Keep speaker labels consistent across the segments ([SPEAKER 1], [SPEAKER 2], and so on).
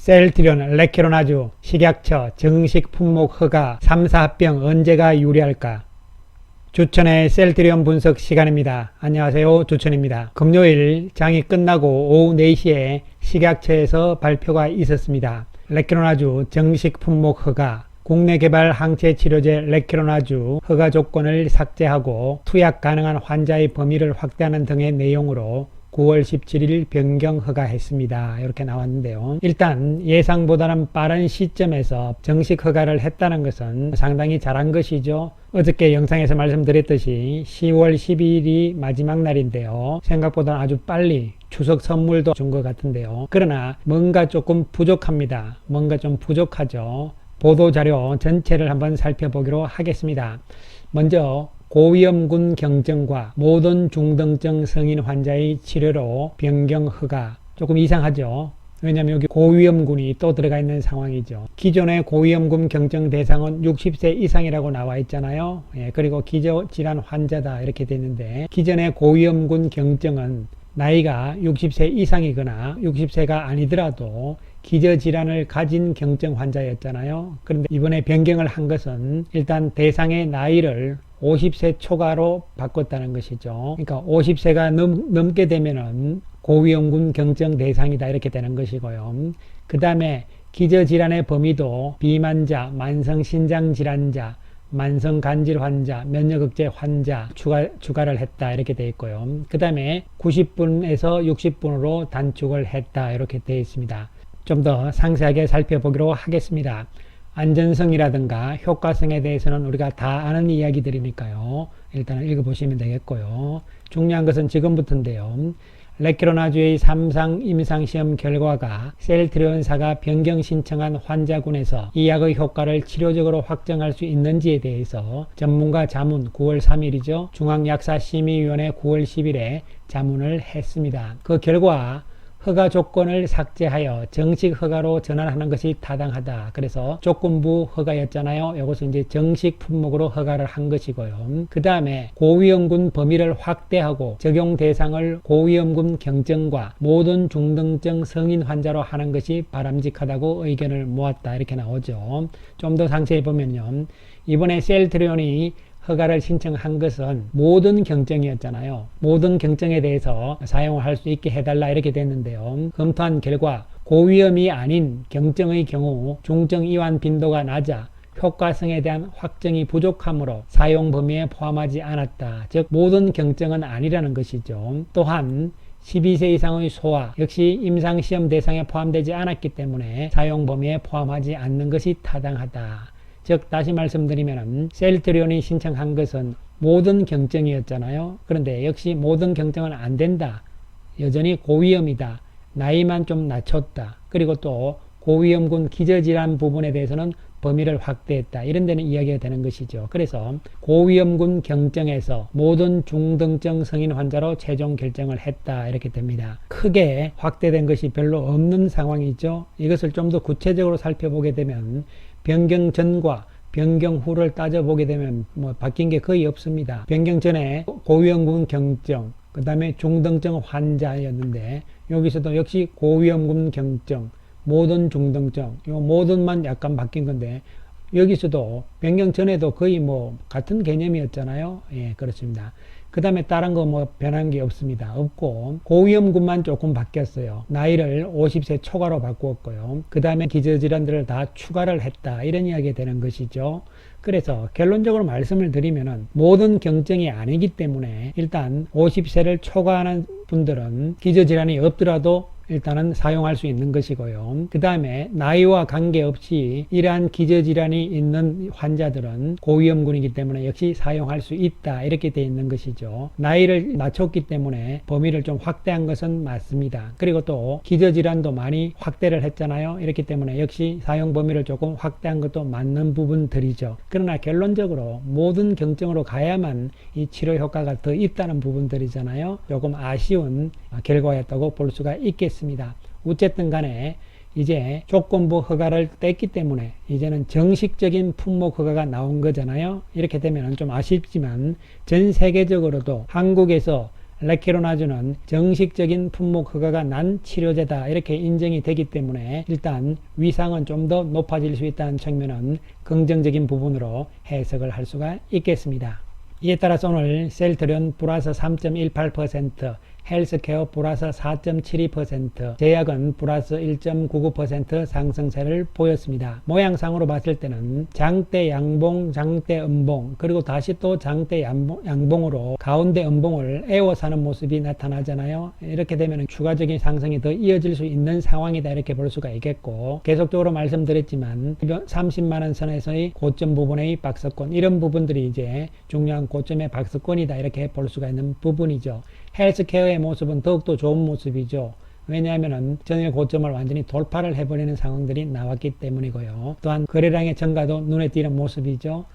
[SPEAKER 1] 셀트리온, 레케로나주, 식약처, 정식 품목 허가, 3사 합병 언제가 유리할까? 주천의 셀트리온 분석 시간입니다. 안녕하세요, 주천입니다. 금요일 장이 끝나고 오후 4시에 식약처에서 발표가 있었습니다. 레케로나주 정식 품목 허가, 국내 개발 항체 치료제 레케로나주 허가 조건을 삭제하고 투약 가능한 환자의 범위를 확대하는 등의 내용으로 9월 17일 변경 허가했습니다. 이렇게 나왔는데요. 일단 예상보다는 빠른 시점에서 정식 허가를 했다는 것은 상당히 잘한 것이죠. 어저께 영상에서 말씀드렸듯이 10월 12일이 마지막 날인데요. 생각보다 아주 빨리 추석 선물도 준 것 같은데요. 그러나 뭔가 조금 부족합니다. 뭔가 좀 부족하죠. 보도자료 전체를 한번 살펴보기로 하겠습니다. 먼저 고위험군 경증과 모든 중등증 성인 환자의 치료로 변경 허가. 조금 이상하죠. 왜냐하면 여기 고위험군이 또 들어가 있는 상황이죠. 기존의 고위험군 경증 대상은 60세 이상이라고 나와 있잖아요. 그리고 기저질환 환자다 이렇게 돼 있는데, 기존의 고위험군 경증은 나이가 60세 이상이거나 60세가 아니더라도 기저질환을 가진 경증 환자였잖아요. 그런데 이번에 변경을 한 것은 일단 대상의 나이를 50세 초과로 바꿨다는 것이죠. 그러니까 50세가 넘게 되면은 고위험군 경증 대상이다 이렇게 되는 것이고요. 그 다음에 기저질환의 범위도 비만자, 만성신장질환자, 만성간질 환자, 면역억제 환자 추가를 했다 이렇게 되어 있고요. 그 다음에 90분에서 60분으로 단축을 했다 이렇게 되어 있습니다. 좀 더 상세하게 살펴보기로 하겠습니다. 안전성이라든가 효과성에 대해서는 우리가 다 아는 이야기들이니까요. 일단은 읽어보시면 되겠고요. 중요한 것은 지금부터인데요. 레케로나주의 3상 임상시험 결과가 셀트리온사가 변경 신청한 환자군에서 이 약의 효과를 치료적으로 확정할 수 있는지에 대해서 전문가 자문 9월 3일이죠. 중앙약사심의위원회 9월 10일에 자문을 했습니다. 그 결과 허가 조건을 삭제하여 정식 허가로 전환하는 것이 타당하다. 그래서 조건부 허가였잖아요. 이것은 이제 정식 품목으로 허가를 한 것이고요. 그 다음에 고위험군 범위를 확대하고 적용 대상을 고위험군 경증과 모든 중등증 성인 환자로 하는 것이 바람직하다고 의견을 모았다. 이렇게 나오죠. 좀 더 상세히 보면요. 이번에 셀트리온이 허가를 신청한 것은 모든 경증이었잖아요. 모든 경증에 대해서 사용을 할 수 있게 해달라 이렇게 됐는데요. 검토한 결과 고위험이 아닌 경증의 경우 중증 이완 빈도가 낮아 효과성에 대한 확정이 부족하므로 사용 범위에 포함하지 않았다. 즉 모든 경증은 아니라는 것이죠. 또한 12세 이상의 소아 역시 임상시험 대상에 포함되지 않았기 때문에 사용 범위에 포함하지 않는 것이 타당하다. 즉 다시 말씀드리면 셀트리온이 신청한 것은 모든 경증이었잖아요. 그런데 역시 모든 경증은 안 된다. 여전히 고위험이다. 나이만 좀 낮췄다. 그리고 또 고위험군 기저질환 부분에 대해서는 범위를 확대했다. 이런 데는 이야기가 되는 것이죠. 그래서 고위험군 경증에서 모든 중등증 성인 환자로 최종 결정을 했다. 이렇게 됩니다. 크게 확대된 것이 별로 없는 상황이죠. 이것을 좀 더 구체적으로 살펴보게 되면 변경 전과 변경 후를 따져보게 되면 바뀐 게 거의 없습니다. 변경 전에 고위험군 경증, 그 다음에 중등증 환자였는데 여기서도 역시 고위험군 경증, 모든 중등증, 요 모든만 약간 바뀐 건데 여기서도 변경 전에도 거의 같은 개념이었잖아요. 예, 그렇습니다. 그 다음에 다른 거 변한 게 없습니다. 없고 고위험군만 조금 바뀌었어요. 나이를 50세 초과로 바꾸었고요. 그 다음에 기저질환들을 다 추가를 했다. 이런 이야기가 되는 것이죠. 그래서 결론적으로 말씀을 드리면은 모든 경증이 아니기 때문에 일단 50세를 초과하는 분들은 기저질환이 없더라도 일단은 사용할 수 있는 것이고요. 그 다음에 나이와 관계없이 이러한 기저질환이 있는 환자들은 고위험군이기 때문에 역시 사용할 수 있다. 이렇게 되어 있는 것이죠. 나이를 낮췄기 때문에 범위를 좀 확대한 것은 맞습니다. 그리고 또 기저질환도 많이 확대를 했잖아요. 이렇기 때문에 역시 사용 범위를 조금 확대한 것도 맞는 부분들이죠. 그러나 결론적으로 모든 경증으로 가야만 이 치료 효과가 더 있다는 부분들이잖아요. 조금 아쉬운 결과였다고 볼 수가 있겠습니다. 어쨌든 간에 이제 조건부 허가를 뗐기 때문에 이제는 정식적인 품목 허가가 나온 거잖아요. 이렇게 되면 좀 아쉽지만 전 세계적으로도 한국에서 레키로나주는 정식적인 품목 허가가 난 치료제다 이렇게 인정이 되기 때문에 일단 위상은 좀 더 높아질 수 있다는 측면은 긍정적인 부분으로 해석을 할 수가 있겠습니다. 이에 따라서 오늘 셀트리온 플러스 3.18%, 헬스케어 플러스 4.72%, 제약은 플러스 1.99% 상승세를 보였습니다. 모양상으로 봤을 때는 장대 양봉, 장대 음봉, 그리고 다시 또 장대 양봉으로 가운데 음봉을 에워사는 모습이 나타나잖아요. 이렇게 되면 추가적인 상승이 더 이어질 수 있는 상황이다 이렇게 볼 수가 있겠고, 계속적으로 말씀드렸지만 30만원 선에서의 고점 부분의 박스권, 이런 부분들이 이제 중요한 고점의 박스권이다 이렇게 볼 수가 있는 부분이죠. 헬스케어의 모습은 더욱더 좋은 모습이죠. 왜냐하면 전일 고점을 완전히 돌파를 해버리는 상황들이 나왔기 때문이고요. 또한 거래량의 증가도 눈에 띄는 모습이죠.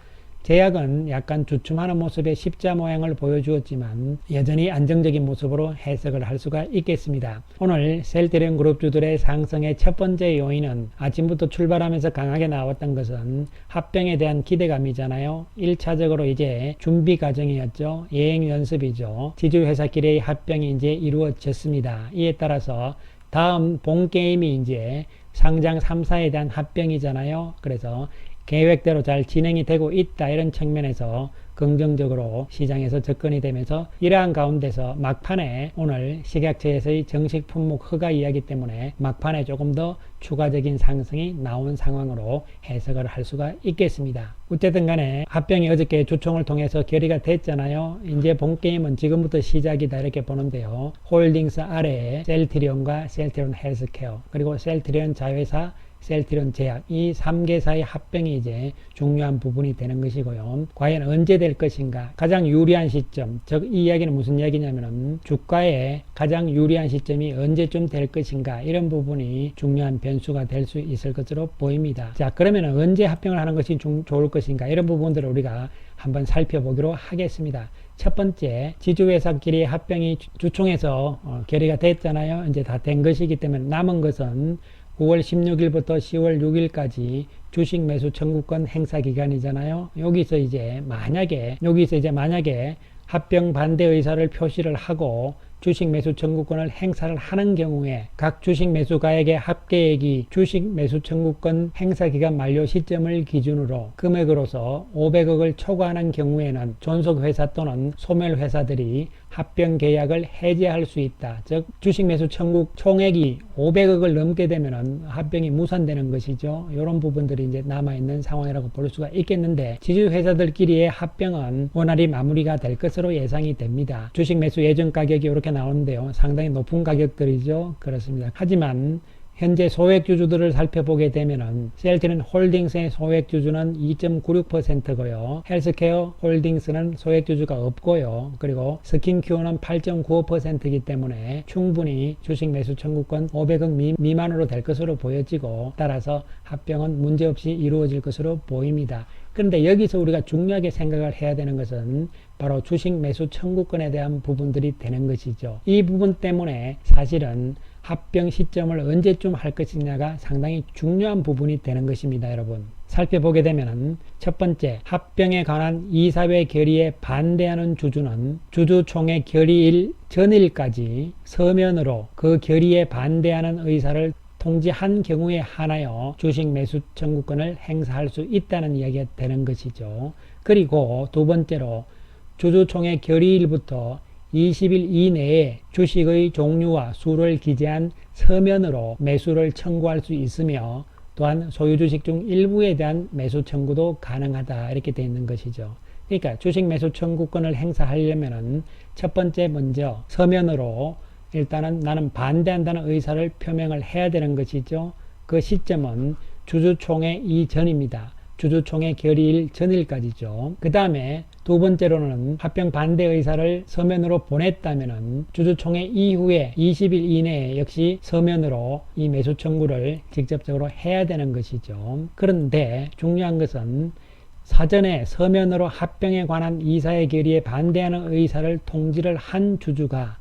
[SPEAKER 1] 제약은 약간 주춤하는 모습의 십자 모양을 보여주었지만 여전히 안정적인 모습으로 해석을 할 수가 있겠습니다. 오늘 셀트리온 그룹주들의 상승의 첫 번째 요인은 아침부터 출발하면서 강하게 나왔던 것은 합병에 대한 기대감이잖아요. 1차적으로 이제 준비 과정이었죠. 예행 연습이죠. 지주회사끼리의 합병이 이제 이루어졌습니다. 이에 따라서 다음 본 게임이 이제 상장 3사에 대한 합병이잖아요. 그래서 계획대로 잘 진행이 되고 있다 이런 측면에서 긍정적으로 시장에서 접근이 되면서 이러한 가운데서 막판에 오늘 식약처에서의 정식 품목 허가 이야기 때문에 막판에 조금 더 추가적인 상승이 나온 상황으로 해석을 할 수가 있겠습니다. 어쨌든 간에 합병이 어저께 주총을 통해서 결의가 됐잖아요. 이제 본게임은 지금부터 시작이다 이렇게 보는데요. 홀딩스 아래에 셀트리온과 셀트리온 헬스케어, 그리고 셀트리온 자회사, 셀트리온 제약, 이 3개사의 합병이 이제 중요한 부분이 되는 것이고요. 과연 언제 될 것인가? 가장 유리한 시점, 즉 이 이야기는 무슨 이야기냐면은 주가에 가장 유리한 시점이 언제쯤 될 것인가, 이런 부분이 중요한 변수가 될 수 있을 것으로 보입니다. 자, 그러면 언제 합병을 하는 것이 좋을 것인가, 이런 부분들을 우리가 한번 살펴보기로 하겠습니다. 첫 번째, 지주회사끼리 합병이 주총에서 결의가 됐잖아요. 이제 다 된 것이기 때문에 남은 것은 9월 16일부터 10월 6일까지 주식 매수 청구권 행사 기간이잖아요. 여기서 이제 만약에 합병 반대 의사를 표시를 하고 주식 매수 청구권을 행사를 하는 경우에 각 주식 매수가액의 합계액이 주식 매수 청구권 행사 기간 만료 시점을 기준으로 금액으로서 500억을 초과하는 경우에는 존속회사 또는 소멸회사들이 합병 계약을 해제할 수 있다. 즉 주식 매수 청구 총액이 500억을 넘게 되면은 합병이 무산되는 것이죠. 이런 부분들이 이제 남아있는 상황이라고 볼 수가 있겠는데, 지주회사들끼리의 합병은 원활히 마무리가 될 것으로 예상이 됩니다. 주식 매수 예정 가격이 이렇게 나오는데요. 상당히 높은 가격들이죠. 그렇습니다. 하지만 현재 소액주주들을 살펴보게 되면은 셀트리온 홀딩스의 소액주주는 2.96%고요. 헬스케어 홀딩스는 소액주주가 없고요. 그리고 스킨큐어는 8.95%이기 때문에 충분히 주식 매수 청구권 500억 미만으로 될 것으로 보여지고, 따라서 합병은 문제없이 이루어질 것으로 보입니다. 그런데 여기서 우리가 중요하게 생각을 해야 되는 것은 바로 주식 매수 청구권에 대한 부분들이 되는 것이죠. 이 부분 때문에 사실은 합병 시점을 언제쯤 할 것이냐가 상당히 중요한 부분이 되는 것입니다. 여러분, 살펴보게 되면 첫 번째, 합병에 관한 이사회 결의에 반대하는 주주는 주주총회 결의일 전일까지 서면으로 그 결의에 반대하는 의사를 통지한 경우에 한하여 주식 매수 청구권을 행사할 수 있다는 이야기가 되는 것이죠. 그리고 두 번째로, 주주총회 결의일부터 20일 이내에 주식의 종류와 수를 기재한 서면으로 매수를 청구할 수 있으며, 또한 소유주식 중 일부에 대한 매수 청구도 가능하다 이렇게 되어 있는 것이죠. 그러니까 주식 매수 청구권을 행사하려면은 첫 번째 먼저 서면으로 일단은 나는 반대한다는 의사를 표명을 해야 되는 것이죠. 그 시점은 주주총회 이전입니다. 주주총회 결의일 전일까지죠. 그 다음에 두 번째로는 합병 반대 의사를 서면으로 보냈다면은 주주총회 이후에 20일 이내에 역시 서면으로 이 매수 청구를 직접적으로 해야 되는 것이죠. 그런데 중요한 것은 사전에 서면으로 합병에 관한 이사의 결의에 반대하는 의사를 통지를 한 주주가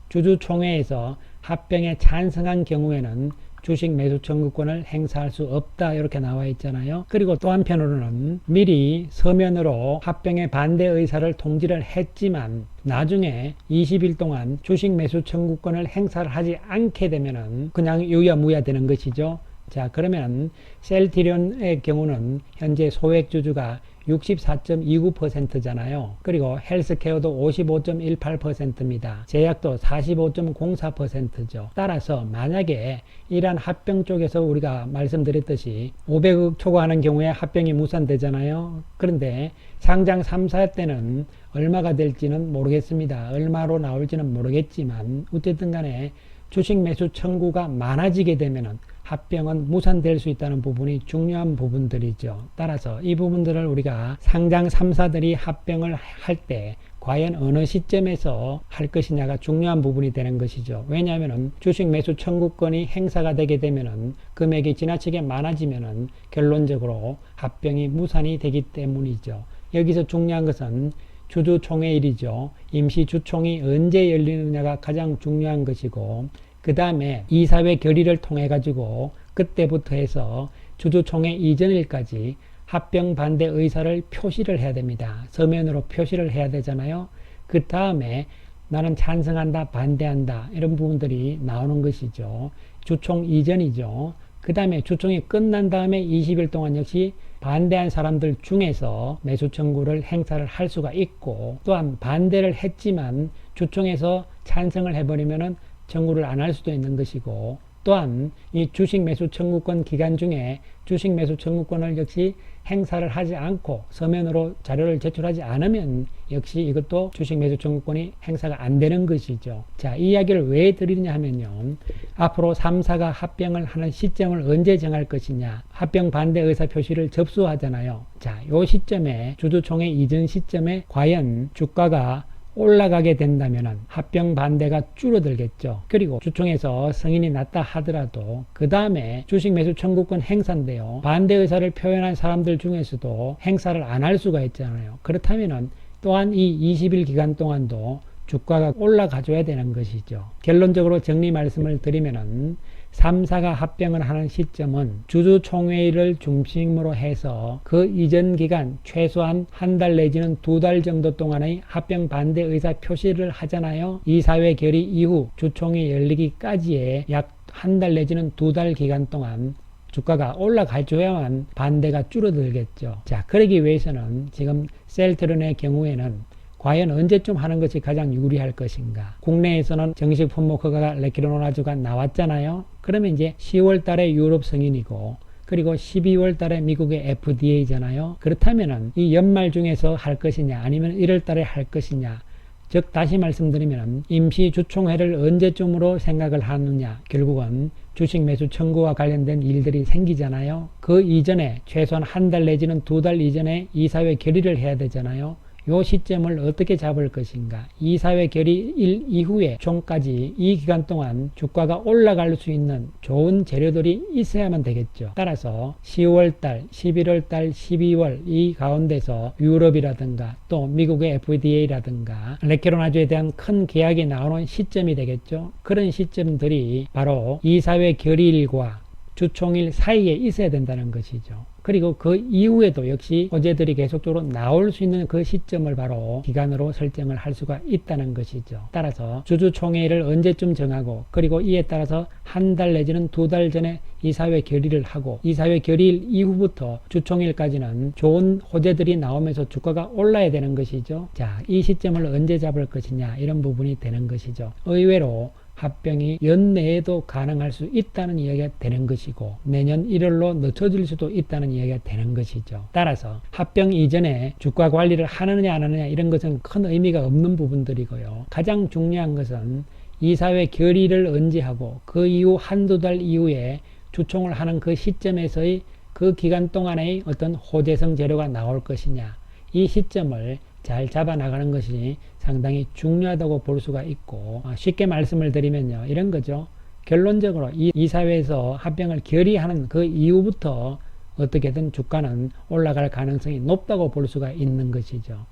[SPEAKER 1] 주주총회에서 합병에 찬성한 경우에는 주식 매수 청구권을 행사할 수 없다 이렇게 나와 있잖아요. 그리고 또 한편으로는 미리 서면으로 합병의 반대 의사를 통지를 했지만 나중에 20일 동안 주식 매수 청구권을 행사를 하지 않게 되면은 그냥 유야무야 되는 것이죠. 자, 그러면 셀트리온의 경우는 현재 소액주주가 64.29%잖아요. 그리고 헬스케어도 55.18%입니다. 제약도 45.04%죠. 따라서 만약에 이러한 합병 쪽에서 우리가 말씀드렸듯이 500억 초과하는 경우에 합병이 무산되잖아요. 그런데 상장 3사 때는 얼마가 될지는 모르겠습니다. 얼마로 나올지는 모르겠지만 어쨌든 간에 주식 매수 청구가 많아지게 되면은 합병은 무산될 수 있다는 부분이 중요한 부분들이죠. 따라서 이 부분들을 우리가 상장 3사들이 합병을 할 때 과연 어느 시점에서 할 것이냐가 중요한 부분이 되는 것이죠. 왜냐하면 주식 매수 청구권이 행사가 되게 되면은 금액이 지나치게 많아지면은 결론적으로 합병이 무산이 되기 때문이죠. 여기서 중요한 것은 주주총회일이죠. 임시주총이 언제 열리느냐가 가장 중요한 것이고 그 다음에 이사회 결의를 통해 가지고 그때부터 해서 주주총회 이전일까지 합병 반대 의사를 표시를 해야 됩니다. 서면으로 표시를 해야 되잖아요. 그 다음에 나는 찬성한다, 반대한다 이런 부분들이 나오는 것이죠. 주총 이전이죠. 그 다음에 주총이 끝난 다음에 20일 동안 역시 반대한 사람들 중에서 매수 청구를 행사를 할 수가 있고 또한 반대를 했지만 주총에서 찬성을 해버리면은 청구를 안 할 수도 있는 것이고 또한 이 주식 매수 청구권 기간 중에 주식 매수 청구권을 역시 행사를 하지 않고 서면으로 자료를 제출하지 않으면 역시 이것도 주식 매수 청구권이 행사가 안 되는 것이죠. 자, 이 이야기를 왜 드리냐 하면요. 앞으로 3사가 합병을 하는 시점을 언제 정할 것이냐. 합병 반대 의사 표시를 접수하잖아요. 자, 요 시점에 주주총회 이전 시점에 과연 주가가 올라가게 된다면 합병 반대가 줄어들겠죠. 그리고 주총에서 승인이 났다 하더라도 그 다음에 주식 매수 청구권 행사인데요. 반대 의사를 표현한 사람들 중에서도 행사를 안 할 수가 있잖아요. 그렇다면 또한 이 20일 기간 동안도 주가가 올라가줘야 되는 것이죠. 결론적으로 정리 말씀을 드리면은 3사가 합병을 하는 시점은 주주총회를 중심으로 해서 그 이전 기간 최소한 한 달 내지는 2달 정도 동안의 합병 반대 의사 표시를 하잖아요. 이사회 결의 이후 주총회 열리기까지의 약 한 달 내지는 2달 기간 동안 주가가 올라가줘야만 반대가 줄어들겠죠. 자, 그러기 위해서는 지금 셀트리온의 경우에는 과연 언제쯤 하는 것이 가장 유리할 것인가? 국내에서는 정식 품목 허가가 레키노나즈가 나왔잖아요. 그러면 이제 10월 달에 유럽 승인이고 그리고 12월 달에 미국의 FDA잖아요. 그렇다면은 이 연말 중에서 할 것이냐 아니면 1월 달에 할 것이냐. 즉 다시 말씀드리면 임시 주총회를 언제쯤으로 생각을 하느냐. 결국은 주식 매수 청구와 관련된 일들이 생기잖아요. 그 이전에 최소한 한 달 내지는 2달 이전에 이사회 결의를 해야 되잖아요. 요 시점을 어떻게 잡을 것인가. 이사회 결의일 이후에 총까지 이 기간 동안 주가가 올라갈 수 있는 좋은 재료들이 있어야만 되겠죠. 따라서 10월달, 11월달, 12월 이 가운데서 유럽이라든가 또 미국의 FDA라든가 레키노나즈에 대한 큰 계약이 나오는 시점이 되겠죠. 그런 시점들이 바로 이사회 결의일과 주총일 사이에 있어야 된다는 것이죠. 그리고 그 이후에도 역시 호재들이 계속적으로 나올 수 있는 그 시점을 바로 기간으로 설정을 할 수가 있다는 것이죠. 따라서 주주총회를 언제쯤 정하고 그리고 이에 따라서 한 달 내지는 2달 전에 이사회 결의를 하고 이사회 결의일 이후부터 주총일까지는 좋은 호재들이 나오면서 주가가 올라야 되는 것이죠. 자, 이 시점을 언제 잡을 것이냐 이런 부분이 되는 것이죠. 의외로 합병이 연내에도 가능할 수 있다는 이야기가 되는 것이고 내년 1월로 늦춰질 수도 있다는 이야기가 되는 것이죠. 따라서 합병 이전에 주가 관리를 하느냐 안 하느냐 이런 것은 큰 의미가 없는 부분들이고요. 가장 중요한 것은 이사회 결의를 언제 하고 그 이후 한두 달 이후에 주총을 하는 그 시점에서의 그 기간 동안의 어떤 호재성 재료가 나올 것이냐 이 시점을 잘 잡아나가는 것이 상당히 중요하다고 볼 수가 있고 쉽게 말씀을 드리면요 이런 거죠. 결론적으로 이 사회에서 합병을 결의하는 그 이후부터 어떻게든 주가는 올라갈 가능성이 높다고 볼 수가 있는 것이죠.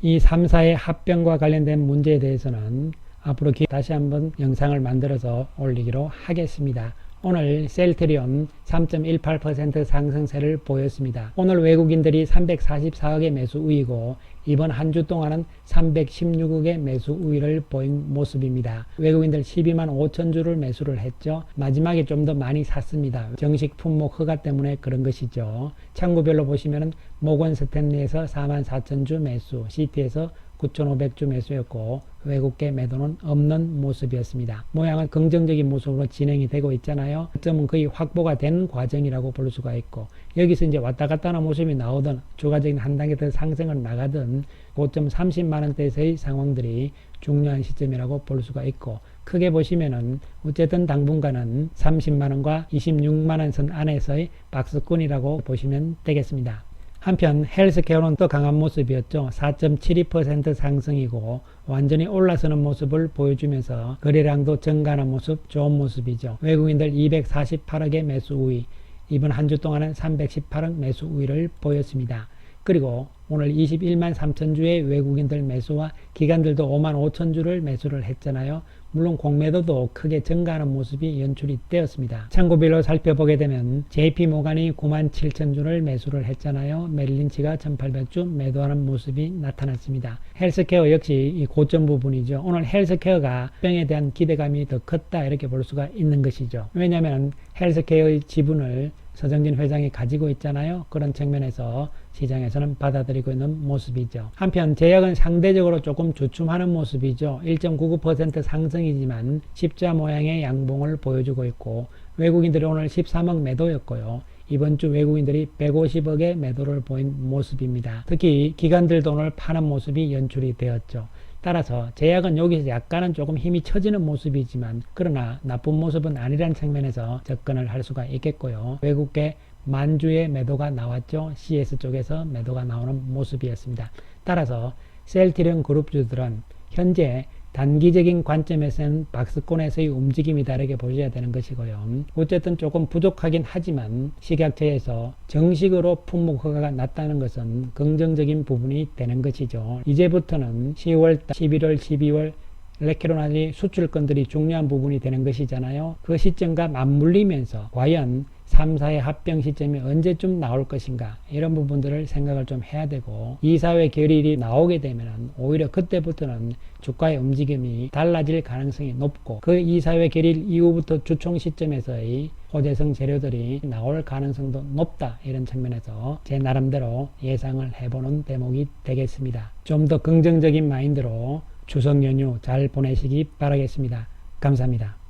[SPEAKER 1] 이 3사의 합병과 관련된 문제에 대해서는 앞으로 다시 한번 영상을 만들어서 올리기로 하겠습니다. 오늘 셀트리온 3.18% 상승세를 보였습니다. 오늘 외국인들이 344억의 매수 우위고 이번 한 주 동안은 316억의 매수 우위를 보인 모습입니다. 외국인들 12만 5천 주를 매수를 했죠. 마지막에 좀 더 많이 샀습니다. 정식 품목 허가 때문에 그런 것이죠. 창구별로 보시면은 모건 스탠리에서 4만 4천 주 매수, CT에서 9,500주 매수였고 외국계 매도는 없는 모습이었습니다. 모양은 긍정적인 모습으로 진행이 되고 있잖아요. 점은 거의 확보가 된 과정이라고 볼 수가 있고 여기서 이제 왔다 갔다 하는 모습이 나오든 추가적인 한 단계 더 상승을 나가든 고점 30만원대에서의 상황들이 중요한 시점이라고 볼 수가 있고 크게 보시면은 어쨌든 당분간은 30만원과 26만원 선 안에서의 박스권이라고 보시면 되겠습니다. 한편 헬스케어는 또 강한 모습이었죠. 4.72% 상승이고 완전히 올라서는 모습을 보여주면서 거래량도 증가하는 모습, 좋은 모습이죠. 외국인들 248억의 매수 우위, 이번 한 주 동안은 318억 매수 우위를 보였습니다. 그리고 오늘 21만 3천 주의 외국인들 매수와 기관들도 5만 5천 주를 매수를 했잖아요. 물론 공매도도 크게 증가하는 모습이 연출이 되었습니다. 창구별로 살펴보게 되면 JP모간이 9만 7천 주를 매수를 했잖아요. 메릴린치가 1800주 매도하는 모습이 나타났습니다. 헬스케어 역시 이 고점 부분이죠. 오늘 헬스케어가 병에 대한 기대감이 더 컸다 이렇게 볼 수가 있는 것이죠. 왜냐하면 헬스케어의 지분을 서정진 회장이 가지고 있잖아요. 그런 측면에서 시장에서는 받아들이고 있는 모습이죠. 한편 제약은 상대적으로 조금 주춤하는 모습이죠. 1.99% 상승이지만 십자 모양의 양봉을 보여주고 있고 외국인들이 오늘 13억 매도였고요. 이번 주 외국인들이 150억의 매도를 보인 모습입니다. 특히 기관들도 오늘 파는 모습이 연출이 되었죠. 따라서 제약은 여기서 약간은 조금 힘이 처지는 모습이지만 그러나 나쁜 모습은 아니라는 측면에서 접근을 할 수가 있겠고요. 외국계 만주의 매도가 나왔죠. CS 쪽에서 매도가 나오는 모습이었습니다. 따라서 셀트리온 그룹주들은 현재 단기적인 관점에서는 박스권에서의 움직임이다 이렇게 보셔야 되는 것이고요. 어쨌든 조금 부족하긴 하지만 식약처에서 정식으로 품목 허가가 났다는 것은 긍정적인 부분이 되는 것이죠. 이제부터는 10월, 11월, 12월 레케로나지 수출 건들이 중요한 부분이 되는 것이잖아요. 그 시점과 맞물리면서 과연 3사의 합병 시점이 언제쯤 나올 것인가 이런 부분들을 생각을 좀 해야 되고 이사회 결의일이 나오게 되면 오히려 그때부터는 주가의 움직임이 달라질 가능성이 높고 그 이사회 결의일 이후부터 주총 시점에서의 호재성 재료들이 나올 가능성도 높다 이런 측면에서 제 나름대로 예상을 해보는 대목이 되겠습니다. 좀 더 긍정적인 마인드로 추석 연휴 잘 보내시기 바라겠습니다. 감사합니다.